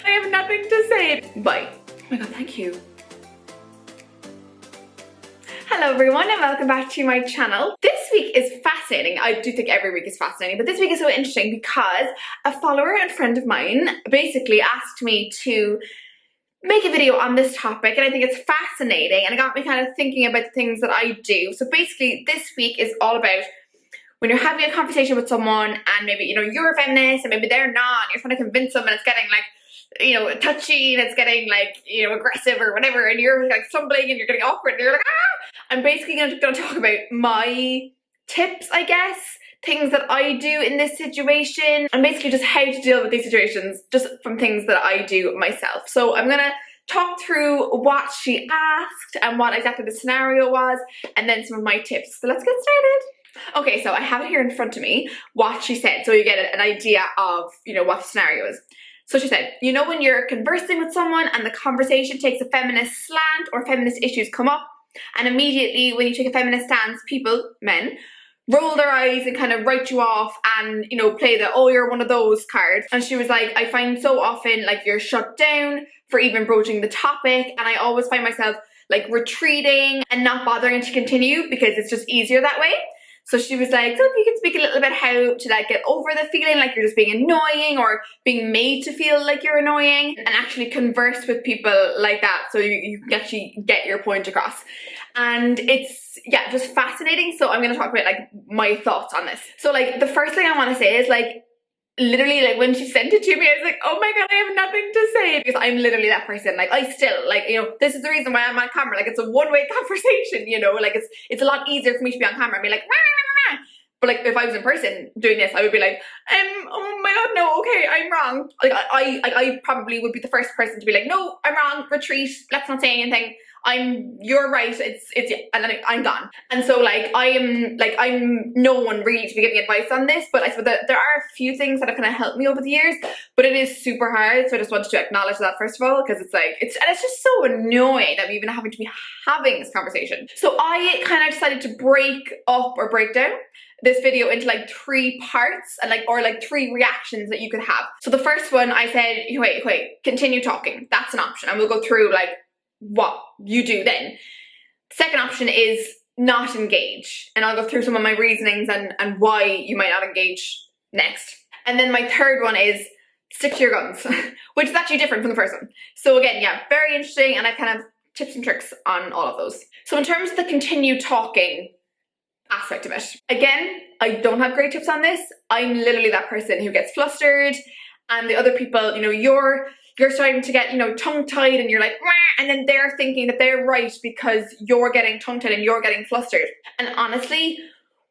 I have nothing to say. Bye. Oh my god, thank you. Hello everyone and welcome back to my channel. This week is fascinating. I do think every week is fascinating, but this week is so interesting because a follower and friend of mine basically asked me to make a video on this topic, and I think it's fascinating and it got me kind of thinking about the things that I do. So basically this week is all about when you're having a conversation with someone and maybe, you're a feminist and maybe they're not, and you're trying to convince them and it's getting like, touchy and it's getting like, aggressive or whatever, and you're like stumbling and you're getting awkward and you're like, ah! I'm basically going to talk about my tips, I guess, things that I do in this situation, and basically just how to deal with these situations just from things that I do myself. So I'm going to talk through what she asked and what exactly the scenario was, and then some of my tips. So let's get started. Okay, so I have it here in front of me, what she said, so you get an idea of, what the scenario is. So she said, when you're conversing with someone and the conversation takes a feminist slant or feminist issues come up, and immediately when you take a feminist stance, people, men, roll their eyes and kind of write you off and, play the, oh, you're one of those card. And she was like, I find so often like you're shut down for even broaching the topic, and I always find myself like retreating and not bothering to continue because it's just easier that way. So she was like, so if you could speak a little bit how to like get over the feeling like you're just being annoying or being made to feel like you're annoying, and actually converse with people like that so you can actually get your point across. And it's, yeah, just fascinating. So I'm going to talk about like my thoughts on this. So like the first thing I want to say is like, literally like when she sent it to me, I was like, oh my god, I have nothing to say, because I'm literally that person. Like I still like, this is the reason why I'm on camera. Like it's a one-way conversation, like it's a lot easier for me to be on camera and be like, rah, rah, rah. But like if I was in person doing this, I would be like, oh my god, no, okay, I'm wrong. Like I probably would be the first person to be like, no, I'm wrong, retreat, let's not say anything. You're right, it's, and then I'm gone. And so like, I'm no one really to be giving advice on this, but I suppose that there are a few things that have kind of helped me over the years, but it is super hard. So I just wanted to acknowledge that first of all, because it's like, it's just so annoying that we even having to be having this conversation. So I kind of decided to break up or break down this video into like 3 parts and or 3 reactions that you could have. So the first one, I said, wait, continue talking. That's an option. And we'll go through like what you do then. Second option is not engage, and I'll go through some of my reasonings and why you might not engage next. And then my third one is stick to your guns, which is actually different from the first one. So again, yeah, very interesting, and I kind of tips and tricks on all of those. So in terms of the continue talking aspect of it, again, I don't have great tips on this. I'm literally that person who gets flustered, and the other people, you're starting to get, tongue-tied, and you're like, wah, and then they're thinking that they're right because you're getting tongue-tied and you're getting flustered. And honestly,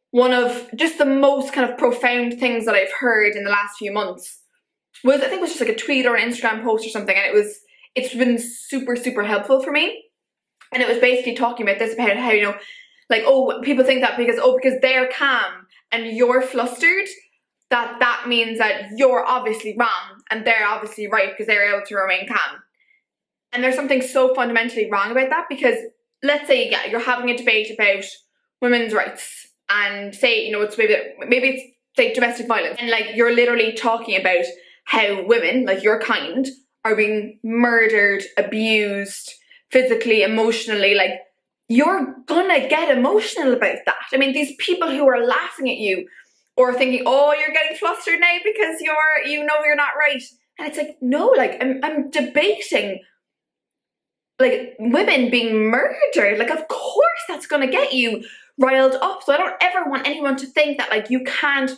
one of just the most kind of profound things that I've heard in the last few months was, I think it was just like a tweet or an Instagram post or something, and it's been super, super helpful for me. And it was basically talking about this, about how, people think that because they're calm and you're flustered, that means that you're obviously wrong and they're obviously right because they're able to remain calm. And there's something so fundamentally wrong about that, because let's say, yeah, you're having a debate about women's rights, and say, it's maybe it's say domestic violence, and like you're literally talking about how women, like your kind, are being murdered, abused, physically, emotionally. Like, you're gonna get emotional about that. I mean, these people who are laughing at you or thinking, oh, you're getting flustered now because you're not right. And it's like, no, like I'm debating like women being murdered. Like, of course that's gonna get you riled up. So I don't ever want anyone to think that like you can't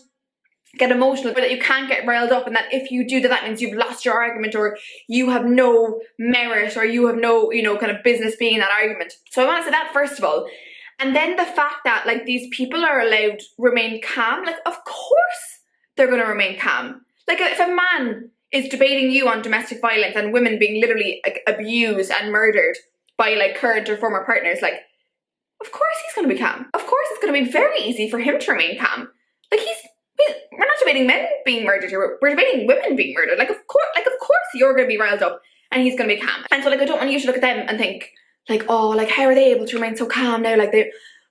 get emotional, or that you can't get riled up, and that if you do that means you've lost your argument, or you have no merit, or you have no, kind of business being in that argument. So I want to say that first of all. And then the fact that like these people are allowed to remain calm, like of course they're going to remain calm. Like if a man is debating you on domestic violence and women being literally like abused and murdered by like current or former partners, like of course he's going to be calm. Of course it's going to be very easy for him to remain calm. Like we're not debating men being murdered here, we're debating women being murdered. Like of course you're going to be riled up and he's going to be calm. And so like I don't want you to look at them and think like, oh, like how are they able to remain so calm now? Like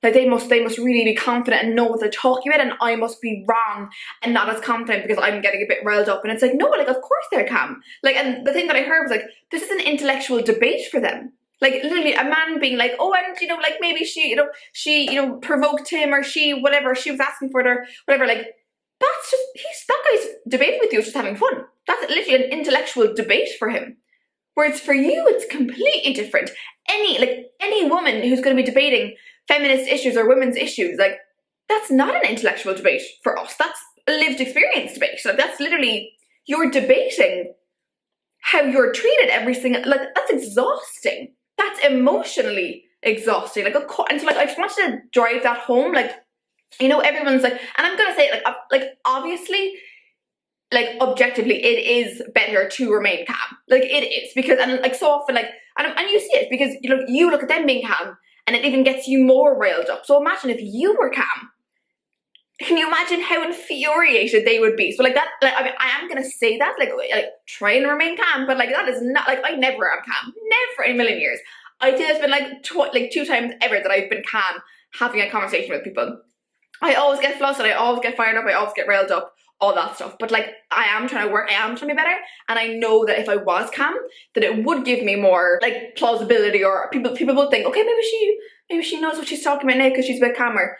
like they must really be confident and know what they're talking about, and I must be wrong and not as confident because I'm getting a bit riled up. And it's like, no, like of course they're calm. Like, and the thing that I heard was like, this is an intellectual debate for them. Like literally a man being like, oh, and you know, like maybe she provoked him, or she was asking for it, or whatever. Like that's just, that guy's debating with you, just having fun. That's literally an intellectual debate for him. Whereas for you, it's completely different. Any woman who's going to be debating feminist issues or women's issues, like that's not an intellectual debate for us. That's a lived experience debate. So that's literally, you're debating how you're treated every single, like that's exhausting. That's emotionally exhausting. Like, of course, and so like I just wanted to drive that home. Like, you know, everyone's like, and I'm gonna say like obviously, like objectively, it is better to remain calm. Like it is, because, and like so often, like, and you see it because you look at them being calm, and it even gets you more riled up. So imagine if you were calm. Can you imagine how infuriated they would be? So like that, like, I mean, I am gonna say that, like try and remain calm, but like that is not, like I never am calm, never in a million years. I think it's been like 2 times ever that I've been calm having a conversation with people. I always get flustered, I always get fired up, I always get railed up, all that stuff. But like I am trying to work, I am trying to be better, and I know that if I was calm, that it would give me more like plausibility, or people would think, okay, maybe she knows what she's talking about now because she's a bit calmer.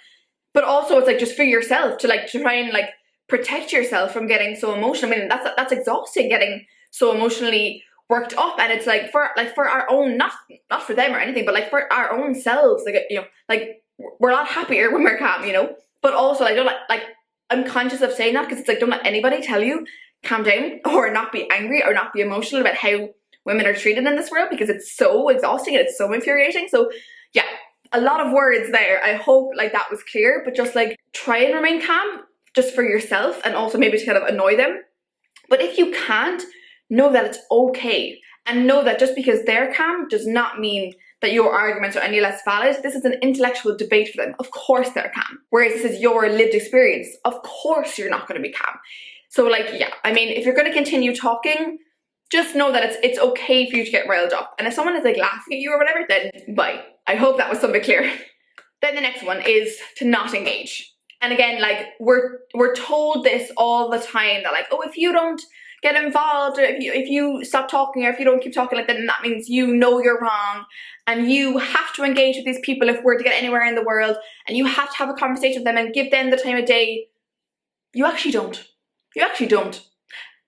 But also it's like just for yourself to try and like protect yourself from getting so emotional. I mean, that's exhausting, getting so emotionally worked up. And it's like for our own, not for them or anything, but like for our own selves, like, you know, like we're a lot happier when we're calm, you know. But also I don't like I'm conscious of saying that because it's like, don't let anybody tell you calm down or not be angry or not be emotional about how women are treated in this world, because it's so exhausting and it's so infuriating. So yeah, a lot of words there. I hope like that was clear, but just like try and remain calm just for yourself, and also maybe to kind of annoy them. But if you can't, know that it's okay, and know that just because they're calm does not mean that your arguments are any less valid. This is an intellectual debate for them. Of course they're calm. Whereas this is your lived experience. Of course you're not going to be calm. So like, yeah, I mean, if you're going to continue talking, just know that it's okay for you to get riled up. And if someone is like laughing at you or whatever, then bye. I hope that was something clear. Then the next one is to not engage. And again, like we're told this all the time, that like, oh, if you don't get involved, or if you stop talking, or if you don't keep talking, like then that means you know you're wrong, and you have to engage with these people if we're to get anywhere in the world, and you have to have a conversation with them and give them the time of day. You actually don't. You actually don't.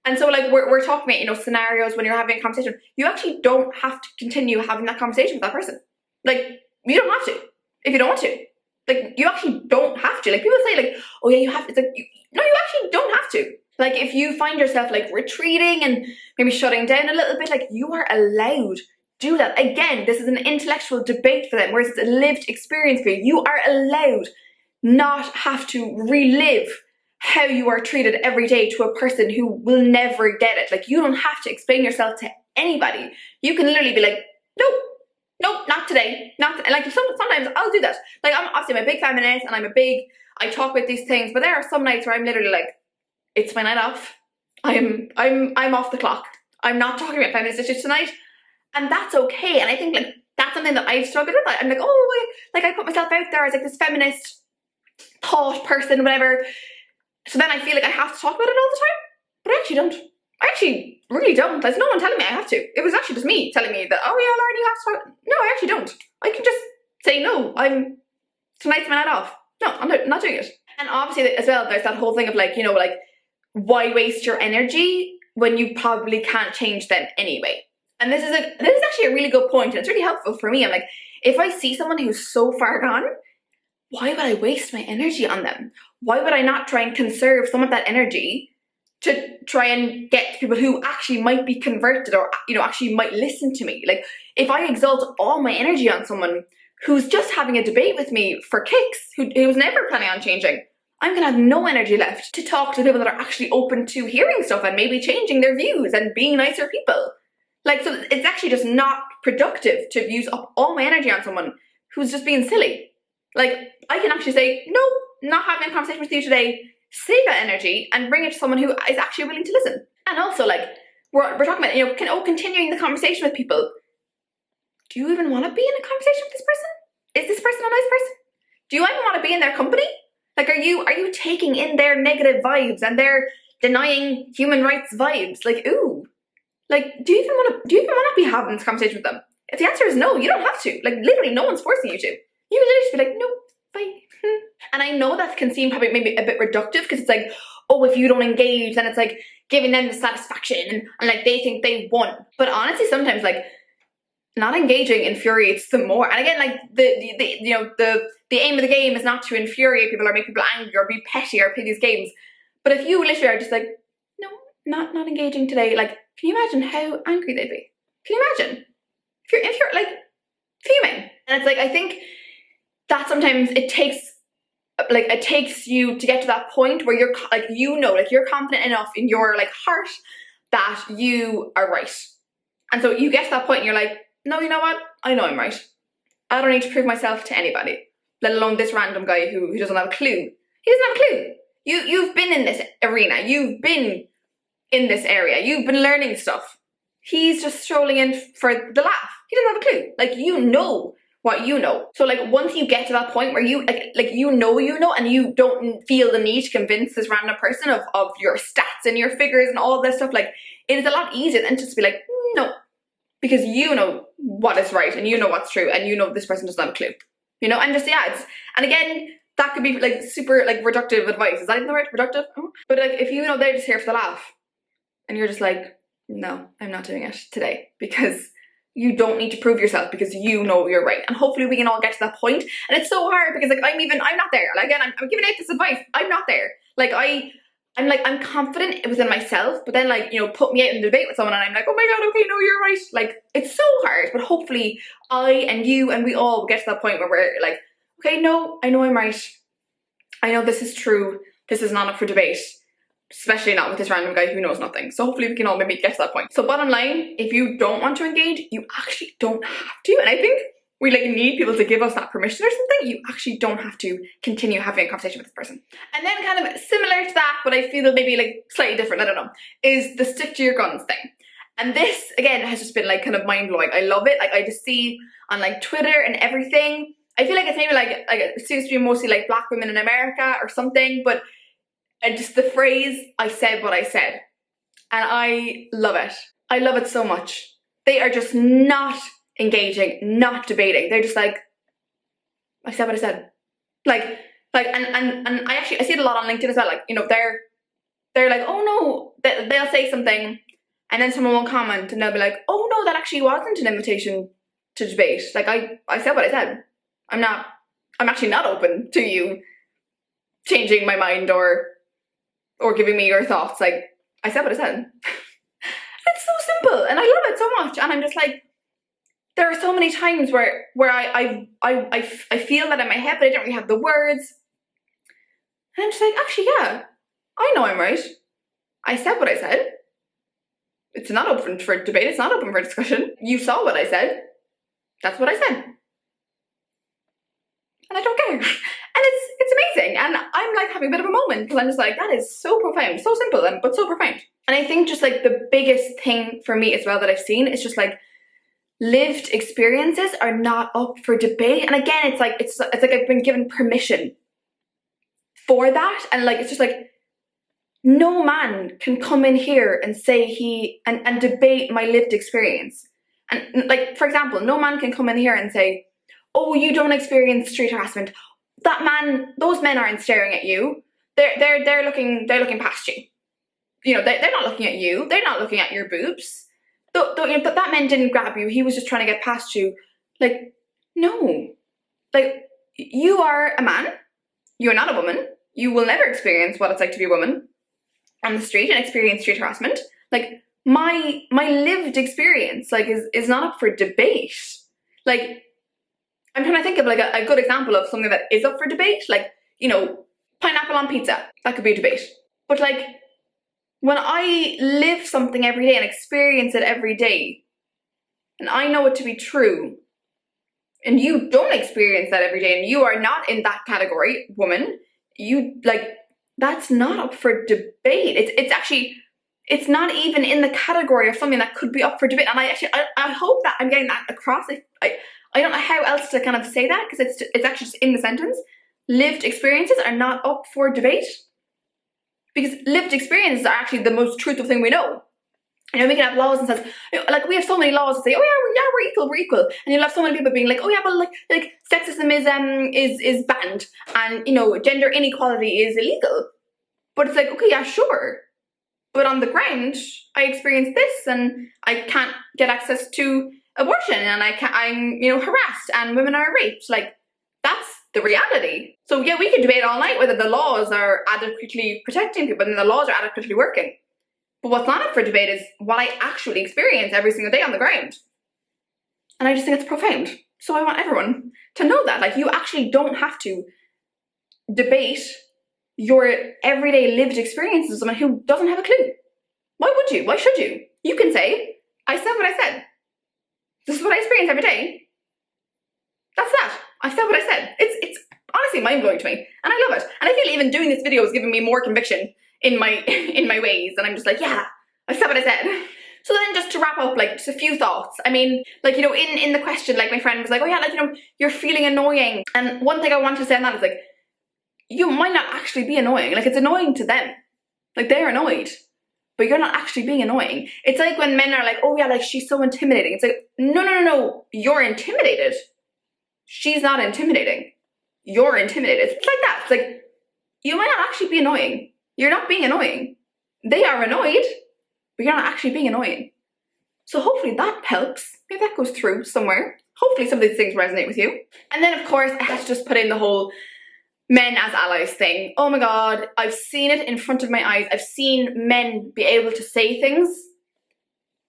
And so like we're talking about, you know, scenarios when you're having a conversation. You actually don't have to continue having that conversation with that person. Like you don't have to if you don't want to. Like you actually don't have to. Like people say like, oh yeah, you have to. It's like, no, you actually don't have to. Like if you find yourself like retreating and maybe shutting down a little bit, like you are allowed to do that. Again, this is an intellectual debate for them, whereas it's a lived experience for you. You are allowed not have to relive how you are treated every day to a person who will never get it. Like you don't have to explain yourself to anybody. You can literally be like, nope, not today. Like sometimes I'll do that. Like I'm a big feminist, and I talk about these things, but there are some nights where I'm literally like, it's my night off. I'm off the clock. I'm not talking about feminist issues tonight. And that's okay. And I think like that's something that I've struggled with. I'm like, oh, like I put myself out there as like this feminist thought person, whatever. So then I feel like I have to talk about it all the time, but I actually don't. I actually really don't. There's no one telling me I have to. It was actually just me telling me that, oh yeah, Lauren, you have to talk. No, I actually don't. I can just say, no, tonight's my night off. No, I'm not doing it. And obviously as well, there's that whole thing of like, you know, like, why waste your energy when you probably can't change them anyway? And this is actually a really good point, and it's really helpful for me. I'm like, if I see someone who's so far gone, why would I waste my energy on them? Why would I not try and conserve some of that energy to try and get people who actually might be converted, or, you know, actually might listen to me? Like if I exalt all my energy on someone who's just having a debate with me for kicks, who's never planning on changing, I'm gonna have no energy left to talk to people that are actually open to hearing stuff and maybe changing their views and being nicer people. Like, so it's actually just not productive to use up all my energy on someone who's just being silly. Like, I can actually say, no, not having a conversation with you today, save that energy and bring it to someone who is actually willing to listen. And also, like, we're talking about, you know, continuing the conversation with people. Do you even want to be in a conversation with this person? Is this person a nice person? Do you even want to be in their company? Like, are you taking in their negative vibes and their denying human rights vibes? Like, ooh, like, do you even want to be having this conversation with them? If the answer is no, you don't have to. Like, literally, no one's forcing you to. You can literally just be like, no, bye. And I know that can seem probably maybe a bit reductive, because it's like, oh, if you don't engage, then it's like giving them the satisfaction and like they think they won. But honestly, sometimes like not engaging infuriates them more. And again, like the aim of the game is not to infuriate people or make people angry or be petty or play these games. But if you literally are just like, no, not engaging today, like, can you imagine how angry they'd be? Can you imagine? If you're like fuming. And it's like, I think that sometimes it takes you to get to that point where you're like, you're confident enough in your like heart that you are right. And so you get to that point and you're like, no, you know what? I know I'm right. I don't need to prove myself to anybody, let alone this random guy who doesn't have a clue. He doesn't have a clue. You've been in this arena. You've been in this area. You've been learning stuff. He's just strolling in for the laugh. He doesn't have a clue. Like, you know what you know. So like, once you get to that point where you like you know, and you don't feel the need to convince this random person of your stats and your figures and all this stuff, like, it is a lot easier than just to be like, no, because you know what is right and you know what's true and you know this person doesn't have a clue, you know. And just, yeah, and again, that could be like super like reductive advice. Is that even the word, reductive? But like, if you know they're just here for the laugh and you're just like, no, I'm not doing it today, because you don't need to prove yourself, because you know you're right. And hopefully we can all get to that point. And it's so hard because like, I'm not there. Like, again, I'm giving out this advice. I'm not there. Like, I'm confident within myself, but then like, you know, put me out in a debate with someone and I'm like, oh my God, okay, no, you're right. Like, it's so hard, but hopefully I and you and we all get to that point where we're like, okay, no, I know I'm right. I know this is true. This is not up for debate. Especially not with this random guy who knows nothing. So hopefully we can all maybe get to that point. So bottom line, if you don't want to engage, you actually don't have to. And I think we like need people to give us that permission or something. You actually don't have to continue having a conversation with this person. And then kind of similar to that, but I feel maybe like slightly different, I don't know, is the stick to your guns thing. And this, again, has just been like kind of mind-blowing. I love it. Like, I just see on like Twitter and everything. I feel like it's maybe like it seems to be mostly like Black women in America or something, but and just the phrase, I said what I said. And I love it. I love it so much. They are just not engaging, not debating. They're just like, I said what I said. And I see it a lot on LinkedIn as well. Like, you know, they're like, oh no, they'll say something and then someone will comment and they'll be like, oh no, that actually wasn't an invitation to debate. Like, I said what I said. I'm actually not open to you changing my mind or giving me your thoughts. Like, I said what I said. It's so simple and I love it so much. And I'm just like, there are so many times where I feel that in my head, but I don't really have the words. And I'm just like, actually, yeah, I know I'm right. I said what I said. It's not open for debate. It's not open for discussion. You saw what I said. That's what I said. And I don't care. And it's amazing. And I'm like having a bit of a moment because I'm just like, that is so profound, so simple, but so profound. And I think just like the biggest thing for me as well that I've seen is just like lived experiences are not up for debate. And again, it's like I've been given permission for that. And like, it's just like, no man can come in here and say and debate my lived experience. And like, for example, no man can come in here and say, oh, you don't experience street harassment. Those men aren't staring at you. They're looking past you. You know, they're not looking at you. They're not looking at your boobs. That man didn't grab you. He was just trying to get past you. Like, no. Like, you are a man. You are not a woman. You will never experience what it's like to be a woman on the street and experience street harassment. Like, my lived experience, like, is not up for debate. Like, I'm trying to think of like a good example of something that is up for debate. Like, you know, pineapple on pizza. That could be a debate. But like, when I live something every day and experience it every day, and I know it to be true, and you don't experience that every day, and you are not in that category, woman, you like, that's not up for debate. It's not even in the category of something that could be up for debate. And I hope that I'm getting that across. I don't know how else to kind of say that, because it's actually just in the sentence. lived experiences are not up for debate, because lived experiences are actually the most truthful thing we know. You know, we can have laws and says, you know, like we have so many laws that say, oh yeah, we're equal, and you'll have so many people being like, oh yeah, but like sexism is banned, and you know, gender inequality is illegal. But it's like, okay, yeah, sure, but on the ground, I experience this, and I can't get access to abortion, and I'm you know, harassed, and women are raped. Like, that's the reality. So yeah, we could debate all night whether the laws are adequately protecting people and the laws are adequately working. But what's not up for debate is what I actually experience every single day on the ground. And I just think it's profound. So I want everyone to know that. Like, you actually don't have to debate your everyday lived experiences with someone who doesn't have a clue. Why would you? Why should you? You can say, I said what I said. This is what I experience every day. That's that. I said what I said. It's honestly mind-blowing to me. And I love it. And I feel even doing this video is giving me more conviction in my ways, and I'm just like, yeah, I said what I said. So then, just to wrap up, like, just a few thoughts. I mean, like, you know, in the question, like, my friend was like, oh yeah, like, you know, you're feeling annoying. And one thing I want to say on that is, like, you might not actually be annoying. Like, it's annoying to them. Like, they're annoyed, but you're not actually being annoying. It's like when men are like, oh yeah, like, she's so intimidating. It's like, no, you're intimidated. She's not intimidating. You're intimidated. It's like that. It's like, you might not actually be annoying. You're not being annoying. They are annoyed, but you're not actually being annoying. So hopefully that helps. Maybe that goes through somewhere. Hopefully some of these things resonate with you. And then, of course, I had to just put in the whole men as allies thing. Oh my God, I've seen it in front of my eyes. I've seen men be able to say things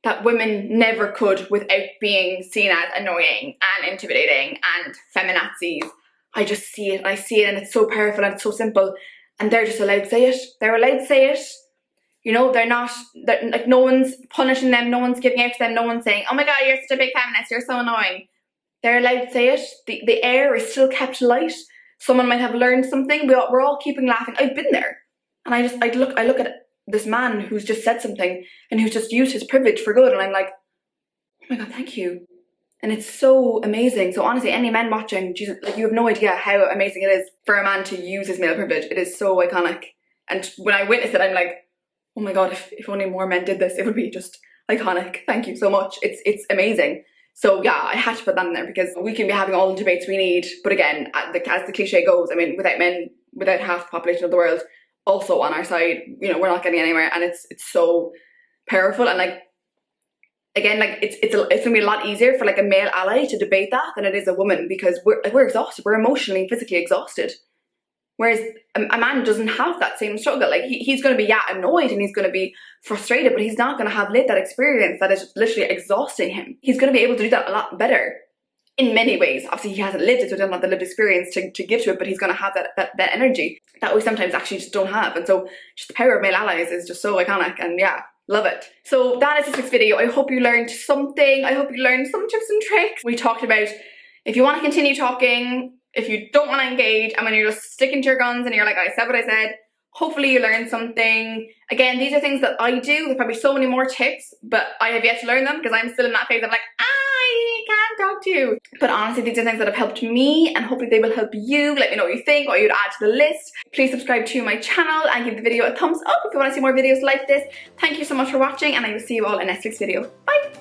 that women never could without being seen as annoying and intimidating and feminazis. I just see it, I see it, and it's so powerful and it's so simple. And they're just allowed to say it. They're allowed to say it. You know, they're like, no one's punishing them, no one's giving out to them, no one's saying, oh my God, you're such a big feminist, you're so annoying. They're allowed to say it. The air is still kept light. Someone might have learned something. We're all keeping laughing. I've been there. And I look at this man who's just said something and who's just used his privilege for good, and I'm like, oh my God, thank you. And it's so amazing. So honestly, any men watching, Jesus, like, you have no idea how amazing it is for a man to use his male privilege. It is so iconic. And when I witnessed it, I'm like, oh my God, if only more men did this, it would be just iconic. Thank you so much. It's amazing. So yeah, I had to put that in there because we can be having all the debates we need. But again, as the cliche goes, I mean, without men, without half the population of the world also on our side, you know, we're not getting anywhere. And it's so powerful. And like, again, like, it's gonna be a lot easier for like a male ally to debate that than it is a woman, because we're exhausted. We're emotionally and physically exhausted. Whereas a man doesn't have that same struggle. Like, he's going to be, yeah, annoyed and he's going to be frustrated, but he's not going to have lived that experience that is literally exhausting him. He's going to be able to do that a lot better in many ways. Obviously, he hasn't lived it, so he doesn't have the lived experience to give to it, but he's going to have that energy that we sometimes actually just don't have. And so just the power of male allies is just so iconic, and yeah, love it. So that is this week's video. I hope you learned something. I hope you learned some tips and tricks. We talked about, if you want to continue talking, if you don't want to engage, and when you're just sticking to your guns and you're like, I said what I said, hopefully you learned something. Again, these are things that I do. There's probably so many more tips, but I have yet to learn them because I'm still in that phase of like, I can't talk to you. But honestly, these are things that have helped me, and hopefully they will help you. Let me know what you think, what you'd add to the list. Please subscribe to my channel and give the video a thumbs up if you want to see more videos like this. Thank you so much for watching, and I will see you all in next week's video. Bye!